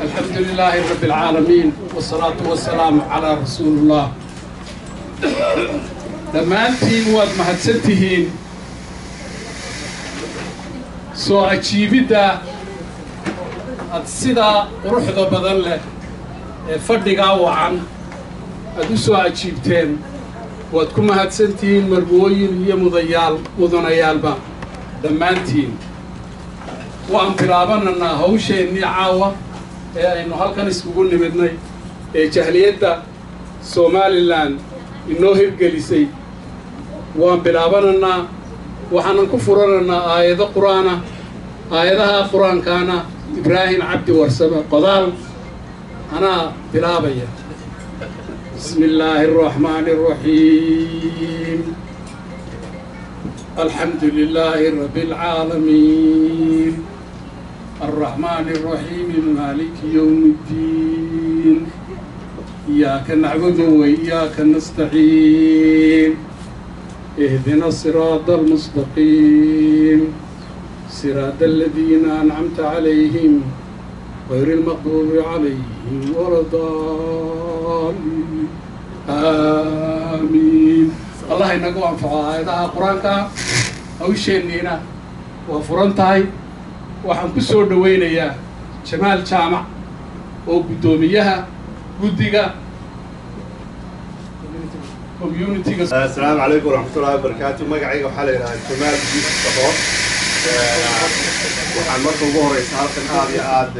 الحمد لله رب العالمين والصلاة والسلام على رسول الله. لما أنتين واد مهدسنتهين سو أجيبدا السيدة روحدا بدل له فردقا وعن أدوسو أجيبتين وادكم مهدسنتهين مرقوين هي مضنيال با لما أنتين وأن بلابنا هوشي إني عاوة إنه هالكن يسكون نبدنا جاهلية سوماليلاند إنه هرجلسي وأن بلابنا وحنا كفرنا آية القرآن آياتها قرآن كان إبراهيم عبد ورسبة قضال أنا بلابية. بسم الله الرحمن الرحيم. الحمد لله رب العالمين الرحمن الرحيم مالك يوم الدين إياك نعبد وإياك نستعين اهدنا الصراط المستقيم صراط الذين أنعمت عليهم غير المغضوب عليهم ولا الضالين آمين. الله ينقو أنفعها هذا قرآنك أو شيء وفرنتهاي waxaan ku soo dhaweynayaa Jamaal Jaamac oo gudoomiyaha guddiga community-ga. Assalaamu alaykum warahmatullahi wabarakatuh. magacayga waxa la yiraahdaa Jamaal Jaamac. waxaan marka ugu horeysa halkan aad iyo aad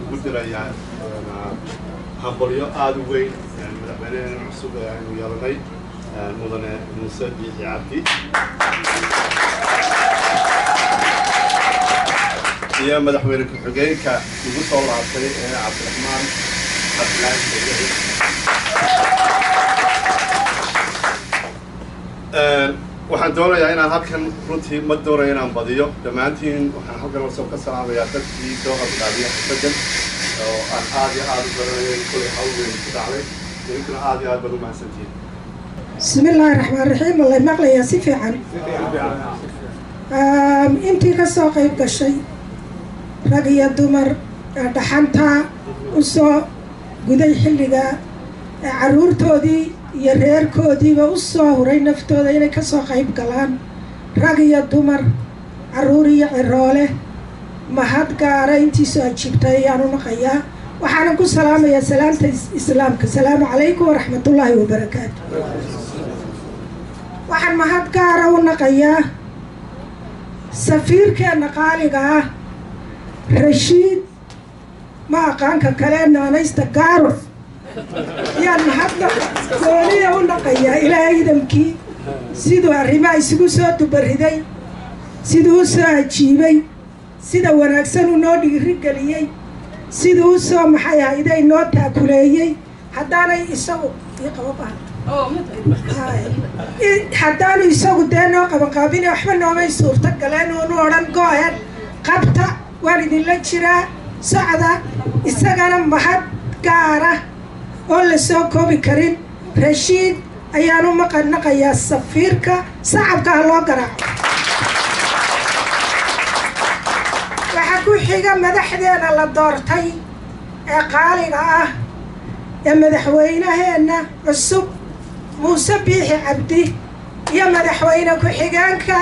ugu dirayaa hambalyo aad u weyn madaxweynaha cusub ee aynu yeelanay mudane Muuse Biixi Cabdi يا مدحوير كحجيكا يقول الله عليه عبد الرحمن عبد الله waxaan doonayaa inaan halkan runtii ma doonayo inaan badiyo dhammaantiin waxaan halkan oo soo ka salaamayaa dadkii soo qaybqaadaya xafladan oo aan aad iyo aad u baranayay kulli hawl weyn ku dhacday idinkuna aad iyo aad baad u mahadsantihiin. bismillaahi raxmaani raxiim. wallahi maqlayaa si fiican intii ka soo qayb gashay rag iyo dumar dhaxanta u soo guday xilliga caruurtoodii iyo reerkoodiiba u soo huray naftooda inay ka soo qayb galaan rag iyo dumar caruur iyo ciroole mahad gaara intii soo ajiibtay ayaan u naqayaa. waxaana ku salaamayaa salaamta islaamka. asalaamu calaykum waraxmatullaahi wabarakaatu. waxaan mahad gaara u naqayaa safiirkeena qaaliga ah رشيد ما كان كلام نانيست قارف يعني حتى سوريا ونقيا إلى أيدمكي سيدو الرماء سيدو سوتو بردي سيدو ساجيبي سيدو ونكسنو نودي رجاليي سيدو سو محيا إذا نوتا كليي حدانا يسوق يقبضها حدانا يسوق دينو قبقابين وحنا ما يصور تقلين ونوران قاهر قبطة والد اللجرة سعدة إستغانا محد قارة أولا سوكو بكرين رشيد أيانو مقنقا يا سفيركا صعب كهلو قرع وحكو حيقا مدحدين اللي دورتي قالقا يا مدحوينة هنا السب موسى بيحي عبدي يا مدحوينة كحيقانك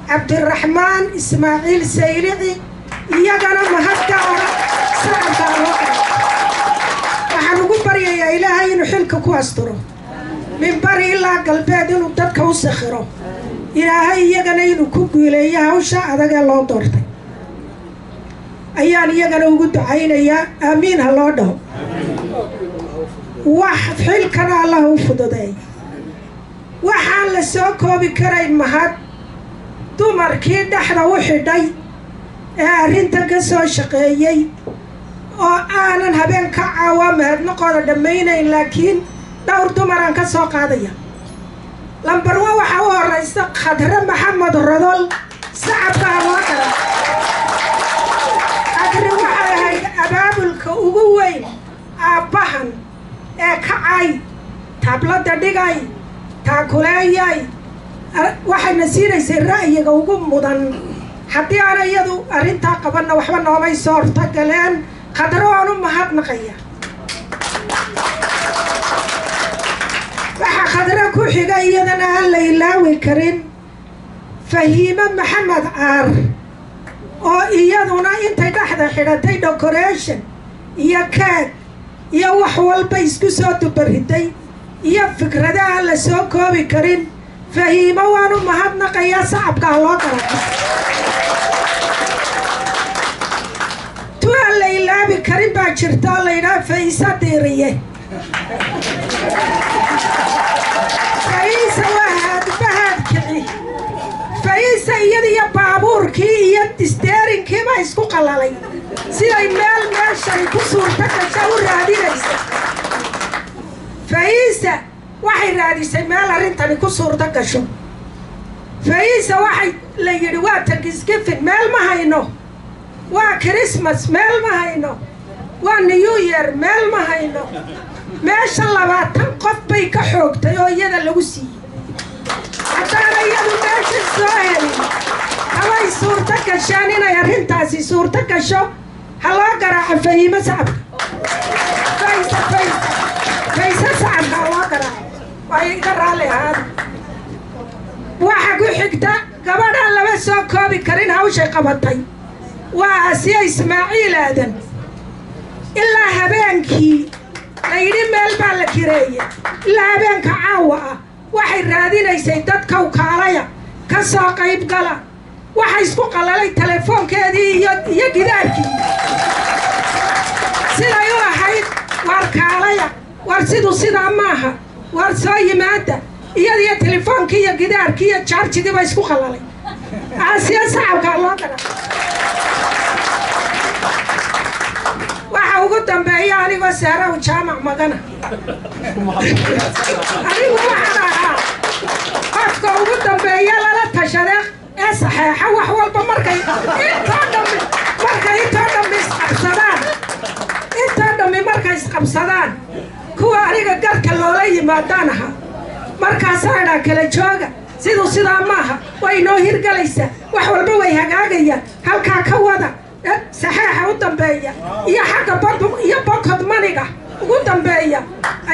عبد الرحمن إسماعيل سيرعي iyagana mahad gaara saacada loo waxaan ugu baryayaa ilaahay inuu xilka ku asturo min bari ilaa galbeed inuu dadka u sakhiro ilaahay iyagana inuu ku guuleeyo hawsha adag ee loo doortay ayaan iyagana ugu ducaynayaa aamiin ha loo dhaho wax xilkana allah u fududeey waxaan la soo koobi karayn mahad dumarkii dhexda u xidhay arrinta ka soo shaqeeyay oo aanan habeen ka caawa mahadnaqooda dhammaynayn laakiin dhowr dumaraan ka soo qaadaya lambar 1 waxaa u horeysa Khadra Maxamed Rodol sacabka loo qara Khadra waxay ahayd abaabulka ugu weyn aabahan ee kacay tablada dhigay taakuleeyay waxayna siinaysay ra'yiga ugu mudan haddii aan iyadu arrintaa qabanna waxba noomay soo hortagaleen Khadra waan u mahadnaqaya waxaa Khadra ku xiga iyadana aan la ilaawi karin Fahiima Maxamed Aar oo iyaduna intay dhexda xidhatay decoration iyo keeg iyo wax walba isku soo dubariday iyo fikradaha la soo koobi karin Fahiima waan u mahadnaqayaa sacabka loo garaaco tuwa la ilaabi karin baa jirta la yidhaha Faysa Diiriye Faysa waa haadbahaad kici Faysa iyadiyo baabuurkii iyo steerinkii baa isku qalalay siday meeshan ku suurta gasha u raadinaysa Faysa waxay raadisay meel arrintani ku suurta gasho Faysa waxay la yidhi waa Thanksgiving meel ma hayno waa Christmas meel ma hayno waa New Year meel ma hayno meesha 20 qof bay ka xoogtay oo iyada lagu siiyey haddana iyadu meesha soo helin haway suurta gashaan inay arrintaasi suurta gasho ha loo garaaco Fahiima sacabka Faysa sacabka loo garaaco way ka raali ahaad waxa ku xigta gabadha laba soo koobi karin hawshay qabatay waa Asiya Ismaaciil Aadan ilaa habeenkii la yidhi meel baa la kireeyay ilaa habeenka caawa ah waxay raadinaysay dadka kaalaya ka soo qayb gala waxa isku qalalay telefoonkeedii iyo gidaarkii siday u ahayd war kaalaya war sidaa maaha war soo yimaada iyadiyo telefoonkii iyo gidaarkii iyo jaarjigii baa isku qalalay Asiya sacabka loo qara waxa ugu dambeeya anigoo Sahra Jaamac Magana anigu waxaan ahaa qofka ugu dambeeya lala tashaday ee saxeexa wax walba markay inta dhammi markay isqabsadaan kuwa aniga garka loola yimaadaan aha markaasaa kala jooga sidaa maaha way noo hirgalaysaa wax walba way hagaagayaan halkaa ka wada saxeexa u dambeeya iyo xagga bokod maniga ugu dambeeya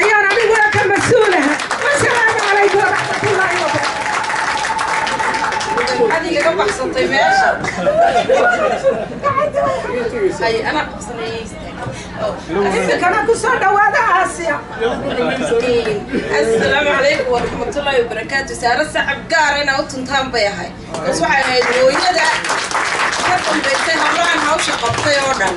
ayaan anigu ka mas'uulaha wasalaamu calaykum waraxmatullaahi wabarakaatuh adiga ka baxsatay meesha ay ana qabsanay kana ku soo dhawaada Asiya assalaamu calaykum waraxmatullaahi wabarakaatuh Sahra sacab gaar ina u tuntaan bay ahay waxay ahayd hooyada ka dambeysay hablaan hawsha qabtay oo dhan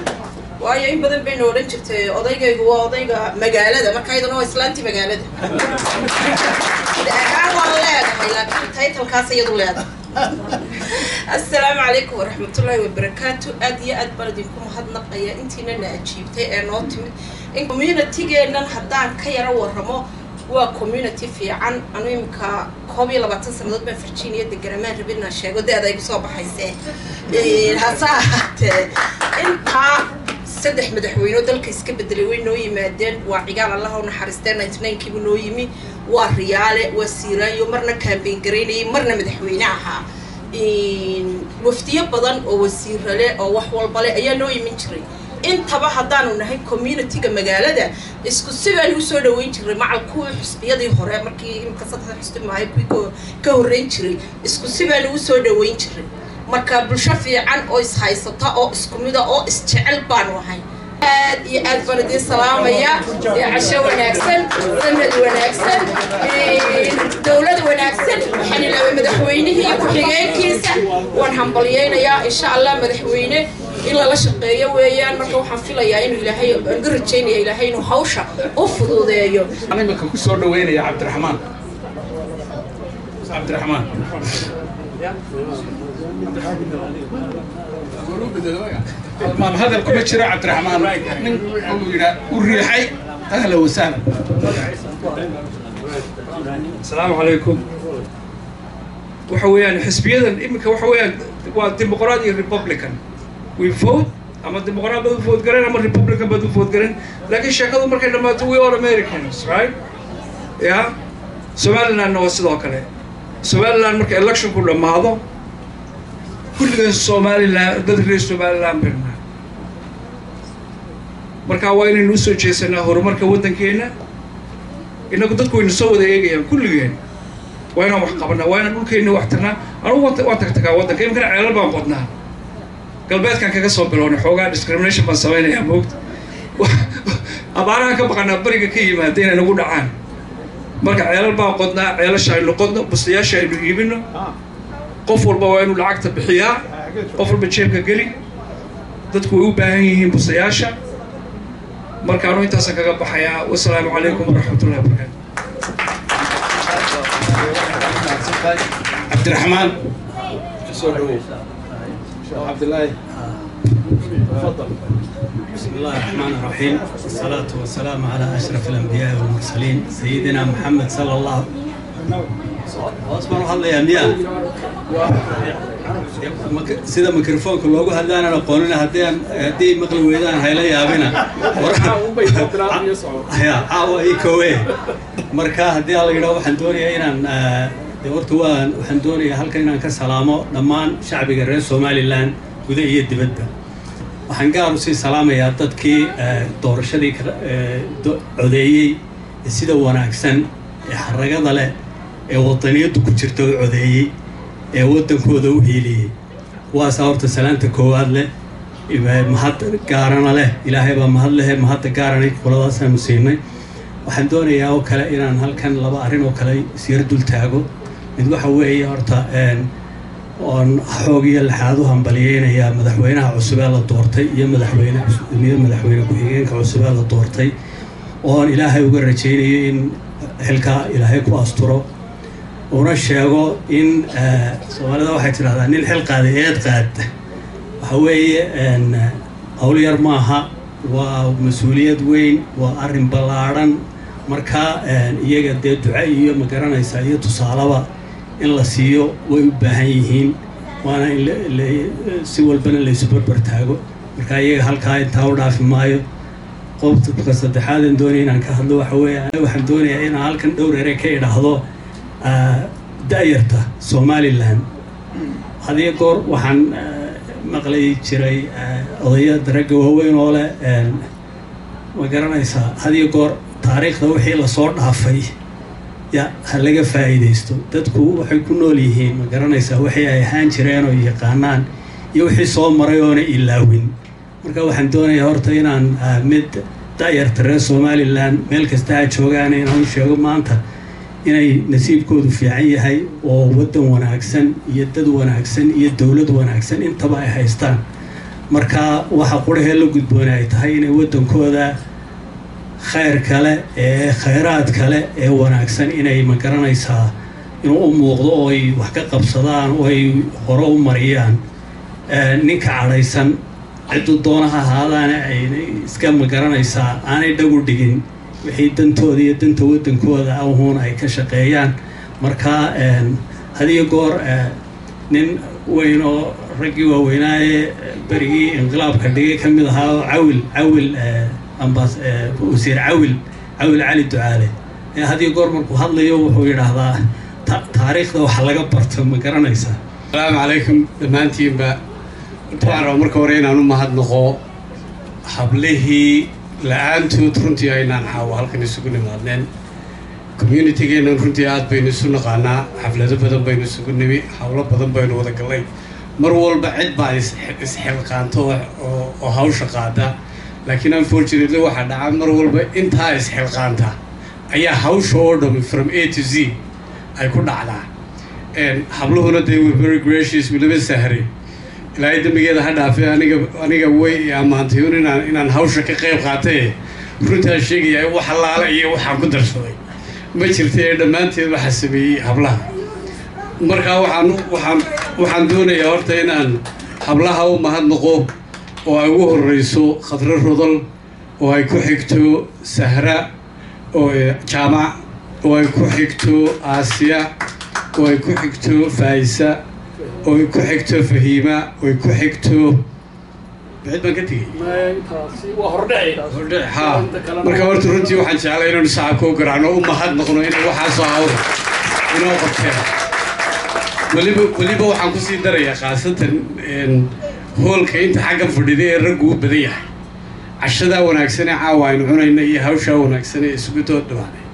waayo in badan bay noolan jirtay odaygaygu waa odayga magaalada marka ayadana waa islaantii magaalada waa leedahay laakiin taytalkaas iyadu leedahay assalaamu calaykum waraxmatullaahi wabarakaatuh aad iyo aad baan idinku mahadnaqaya intiina na ajiibtay ee noo timid in communitygeennan haddaan ka yara warramo waa community fiican anu imika 22 sanadood baan Virginia deganamaan rabinaa sheego da'da igu soo baxaysay hasa ahaatee intaa 3 madaxweyne dalka iska bedelay way noo yimaadeen waa cigaal Allah u naxariistay 99kii buu noo yimi waa Riyaale waa Siiraayo marna campaign gareynay marna madaxweyne ahaa wafdiyo badan oo wasiirale oo wax walba leh ayaa noo yimin jiray intaba haddaanu nahay communityga magaalada isku sidaan u soo dhaweyn jiray macal kuwa xisbiyadii hore markii imka 3 xisbi maahay kuwa ka horeyn jiray isku sidaan u soo dhaweyn jiray marka bulsho fiican oo is haysata oo isku mid ah oo is jecel baan wahay aad iyo aad baan idin salaamaya casho wanaagsan sanad wanaagsan dawlad wanaagsan waxaan ilaahay madaxweynihii ku xigeenkiisa waan hambalyeeynaa insha Allah madaxweyne ila la shaqeeyo weeyaan marka waxaan filayaa inuu ilaahay aan rajaynayaa ilaahay inuu hawsha u fududeeyo أنا ما كنت سؤال وين يا عبد الرحمن هذا الكوميتشر عبد الرحمن والريحي أهلا وسهلا. السلام عليكم. وحويان حسبيا إمك وحويان والديمقراطية ريبوبليكان ويفوت أما الديمقراط بدو فوت قرين أما الريبوبليكان بدو فوت قرين لكن شكله مركز لما توي all Americans right yeah سؤالنا إنه وصلوا كله سؤالنا مركز election كله ما هذا كل الصومالي لا تدري الصومالي لا بيننا مركز وين نوصل جيسنا هو مركز ودن كينا إنه قد تكون نسوي ذا يجي كل جين وين محقبنا وين نقول كينا وحدنا أنا وقتك ودن كينا كنا على الباب قدنا قلبت كان كقصة بلون حوجا discrimination بس وين يا موقت أبارا كبقنا بريق كي ما دينا نقول عن مركز على الباب قدنا على الشيء اللي قدنا بس يا شيء اللي يجيبنا قفل بوين والعقد بحياة قفل بتشيب كجري تدخلوا بعينهم بس يا شيء مركانو انت سكا بحياة والسلام عليكم ورحمة الله وبركاته. عبد الرحمن عبد الله تفضل. بسم الله الرحمن الرحيم والصلاة والسلام على أشرف الأنبياء والمرسلين سيدنا محمد صلى الله عليه وسلم. الله يا مياه سيدا ميكروفون كلوغو هدان أنا قانونا هدي مقلي ويدان هايلا يابنا يا عاو إيكوي مركا هدي الله يدعو حندوري إنان دورتوان وحندوري هالكن إنان كسلامو لمان شعبي الرئيس سومالي لان وذا يدبدا وحنقارو سي سلامة يا dadkii doorashadii codeeyay sida wanaagsan ee xaragada leh ee wadaniyadu ku jirto codeeyay ee wadankooda u heeliyay waas horta salaanta koowaad leh mahad gaarana leh ilaahay baa mahad leh mahad gaaranay qoladaas aan siinay waxaan doonayaa oo kale inaan halkan laba arrin oo kale sir dul taago mid waxa weeye horta oon xoogiyo laxaad u hambalyeynaya madaxweynaha cusub ee la doortay iyo madaxweyne ku-xigeenka cusub ee la doortay oon ilaahay uga rajaynayo in xilka ilaahay ku asturo una sheego in Soomaalida waxay tiraahdaa nin xil qaaday eed qaad waxa weeye hawl yar maaha waa mas'uuliyad weyn waa arrin ballaaran marka iyaga dee duco iyo ma garanaysaa iyo tusaalaba in la siiyo way u baahan yihiin waana in si walbana la isu barbar taago marka iyaga halkaa intaa u dhaafi maayo qodobka saddexaad aan doonaya inaan ka hadlo waxa weeye waxaan doonayaa inaan halkan dhowr eray ka idhaahdo da'yarta Somaliland hadiyo goor waxaan maqlay jiray odayada ragga waaweyn oo leh ma garanaysaa hadiyo goor taariikhda wixii la soo dhaafay ya halaga faa'iideysto dadku waxay ku nool yihiin ma garanaysaa waxay ay ahaan jireen oo yaqaanaan iyo wixii soo maray oo ilaawin marka waxaan doonayaa horta inaan mid da'yarta reer Somaliland meel kasta ay joogaan inaan sheego maanta inay nasiibkoodu fiican yahay oo wadan wanaagsan iyo dad wanaagsan iyo dawlad wanaagsan intaba ay haystaan marka waxa qurahe la gudboonay tahay inay wadankooda khayr kale ee khayraad kale ee wanaagsan inay ma garanaysaa inuu u muuqdo oo ay wax ka qabsadaan oo ay hore u mariyaan ninka cadhaysan ciddu doonaha ahaadaana ay iska ma garanaysaa aanay dhagu dhigin wixii dantooda iyo danta wadankooda ahoon ay ka shaqeeyaan marka hadiyo goor nin weyn oo raggii waaweynaaye berigii inqilaabka dhigay ka mid ahaa cawil wasiir cawil cali ducaale hadiyo goor markuu hadlayo wuxuu yidhaahdaa taariikhda wax laga barto ma garanaysaa. السلام عليكم دمانتينبا طبعا marka hore inaan u mahadnaqo hablihii la'aantood runtii aynaan xaawo halkan isugu nimaadneen community-geena runtii aad baynu isu naqaanaa xaflado badan baynu isugu nimi hawlo badan baynu wada galay mar walba cid baa isxilqaanto oo hawsha qaada laakiin unfortunately waxa dhaca mar walba intaa isxilqaanta ayaa hawsha oo dhan from A to Z ay ku dhacdaa habluhuna they were very gracious weliba sahri ilaahay dambigeeda ha dhaafay aniga way amaantay inaan hawsha ka qayb qaatay runtaa sheegaya wax laala iyo waxaan ku darsaday ma jirtay dhammaanteed waxa sameeyay hablaha markaa waxaan doonayaa horta inaan hablaha u mahadnaqo oo ay ugu horreyso khadro rodol oo ay ku xigto sahra oo jaamac oo ay ku xigto aasiya oo ay ku xigto faayisa oo ay ku xigto fahiima oo ay ku xigto بعد ما قلت ها marka horta runtii waxaan jeclay inaan saacad ku garaano u mahad noqono in waxa soo hawo inoo qabteen waliba waxaan ku sii darayaa qaasatan hoolka inta xagga fadhiday ee raggu u badan yahay cashada wanaagsan ee caawa aynu cunayna iyo hawsha wanaagsan ee isugu doodhawaanay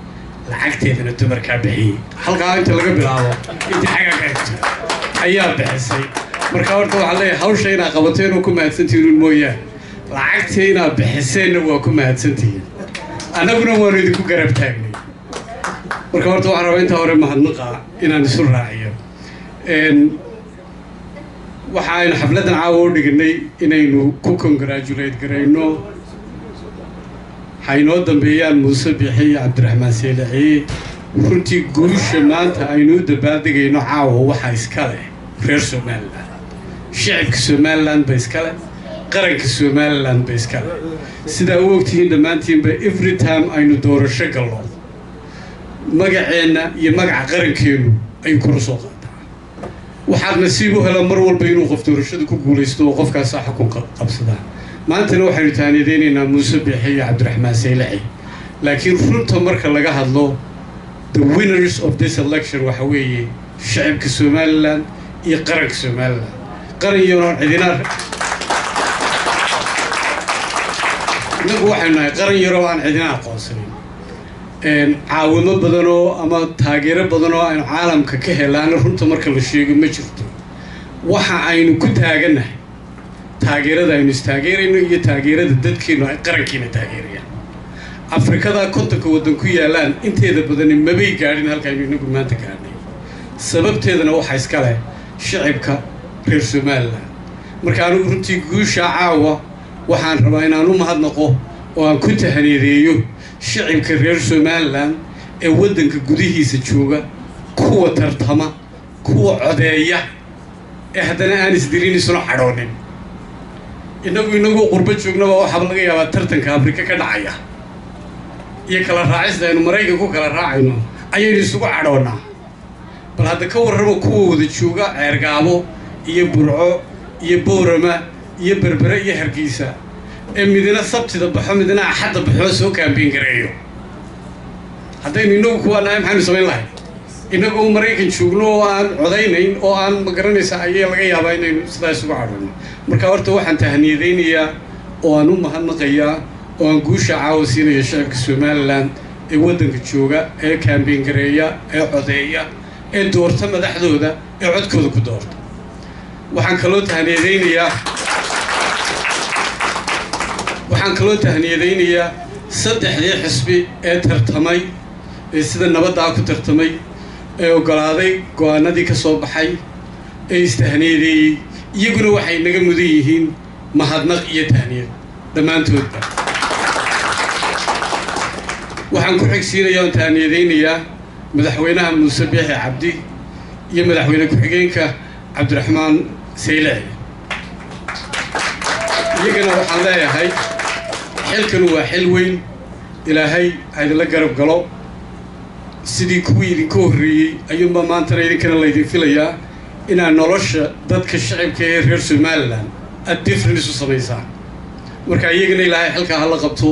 lacagteedana dumarkaa bixiyey halkaa inta laga bilaabo inta xagga ka xigto ayaa bixisay marka horta waxaan leeyahay hawsha inaad qabateen oo ku mahadsantihiin mooyaan lacagtii inaad bixiseenna waa ku mahadsantihiin annaguna waanu idinku garab taagnay marka horta waxaan rabaa intaa hore mahadnaqa inaan isu raaciyo waxa aynu xafladdan caawa u dhignay inaynu ku congratulate garayno haynoo dambeeyaan muuse bixi iyo cabdiraxmaan seelaciye runtii guusha maanta aynu u dabaaldegayno caawa waxaa iska leh reer somaliland shacabka somaliland ba iska leh qaranka somaliland ba iska leh sidaa u ogtihiin dhammaantiinba every time aynu doorasho galno magaceenna iyo magaca qarankeenu ayuu kor soo qaataa waxaad nasiib u hela mar walba inuu qof doorashada ku guulaysto oo qofkaasaa xukunka qabsadaa maantana waxaynu taaniyadeynaynaa muuse bixi iyo cabdiraxmaan seylaci laakiin runta marka laga hadlo the winners of this election waxa weeye shacabka somaliland iyo qaranka somaliland qaran yaroon cidina inagu waxaynu nahay qaran yaroo aan cidina aqoonsanin caawimo badanoo ama taageero badanoo aynu caalamka ka helaana runta marka la sheego ma jirto waxa aynu ku taagannahay taageerada aynu istaageerayno iyo taageerada dadkeenu ay qarankiina taageerayaan afrikada kontonka waddan ku yaalaan inteeda badani mabay gaadhin halkaaynu inagu maanta gaadhnay sababteedana waxaa iska leh shacibka reer somaliland marka anigu runtii guusha caawa waxaan rabaa inaan u mahadnaqo oo aan ku tahaniyadeeyo shacibka reer somaliland ee waddanka gudihiisa jooga kuwa tartama kuwa codeeya ee haddana aan isdirin isuna cadhoonin inagu qurbo joognaba waxaaba laga yaabaa tartanka afrika ka dhacaya iyo kala raacista aynu maraykan ku kala raacayno ayaynu isugu cadhoonnaa bal hadda ka warramo kuwa wada jooga ceergaabo iyo burco iyo boorama iyo berbere iyo hargeysa ee midina sabtida baxo midina axadda baxoo soo kaambiin gareeyo haddaynu inagu kuwaa nahay maxaynu samayn lahay inagoo maraykan joogno oo aan codaynayn oo aan ma garanaysa ayaa laga yaabaa inaynu sidaa isugu cadhoonno marka horta waxaan tahaniyadaynayaa oo aan u mahadnaqayaa oo aan guusha caawa siinayo shacabka somaliland ee waddanka jooga ee kaambiin gareeya ee codeeya ee doorta madaxdooda ee codkooda ku doorta waxaan kaloo tahniyadaynayaa saddexdii xisbi ee tartamay ee sida nabaddaa ku tartamay ee oggolaaday go-aanadii ka soo baxay ee istahniyadeeyey iyaguna waxay naga mudan yihiin mahadnaq iyo tahniyad dhammaantoodba waxaan ku xigsiinayaa oon tahniyadaynayaa madaxweynaha muuse biixi cabdi iyo madaxweyne ku-xigeenka cabdiraxmaan seylaci iyagana waxaan leeyahay xilkanu waa xil weyn ilaahay haydinla garab galo sidii kuwii idinka horreeyey ayuunbaa maantana idinkana laydin filayaa inaad nolosha dadka shacibka ee reer somaliland aad difference u samaysaan marka iyagana ilaahay xilkaa hala qabto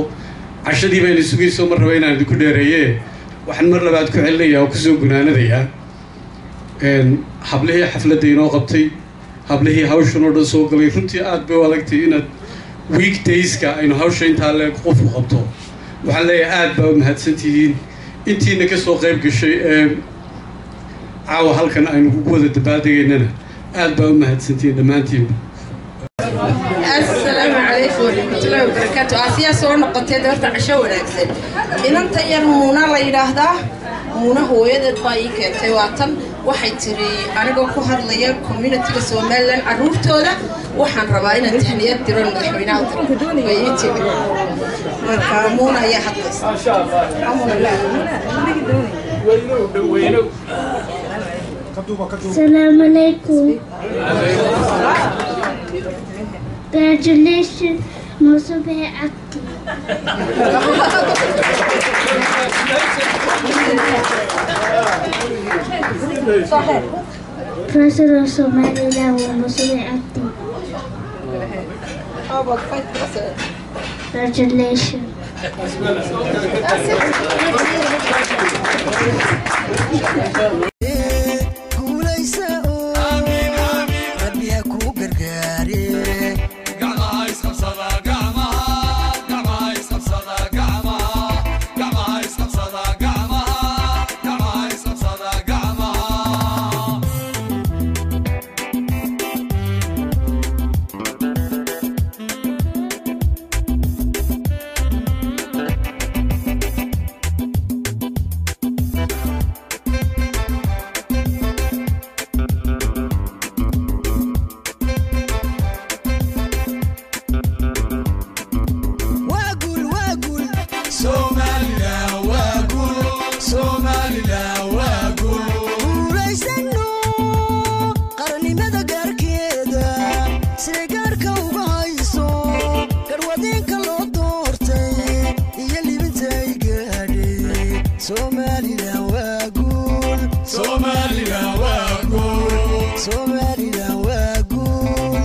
cashadii bayna sugayso mar raba inaan idinku dheereeyee waxaan mar labaad ku celinayaa oo kusoo gunaanadayaa hablihii xafladda inoo qabtay hablihii hawshan oo dhan soo galay runtii aad bay u adagtay inaad weekdayska aynu hawsha intaa leeg qofku qabto waxaan leeyahay aad baa u mahadsantihiin intiina ka soo qayb gashay ee caawa halkan aynu ugu wada dabaaldegaynana aad baa u mahadsantihiin dhammaantiinba السلام عليكم ورحمة الله وبركاته آسيا سoo noqotay doorta casho wanaagsan inanta yar muuna la yiraahdaa muuna hooyadeed baa ii keentay waatan waxay tiri anigoo ku hadlaya community-ga Somaliland caruurtooda waxaan rabaa inaan tahniyad diro madaxweynaha way ii tiri marka muuna ayaa hadlaysa Assalamu alaikum. Congratulations, Musa Bihi Abdi. President of Somaliland, Musa Bihi Abdi. How about Vice President? Congratulations. Somaliland waa guul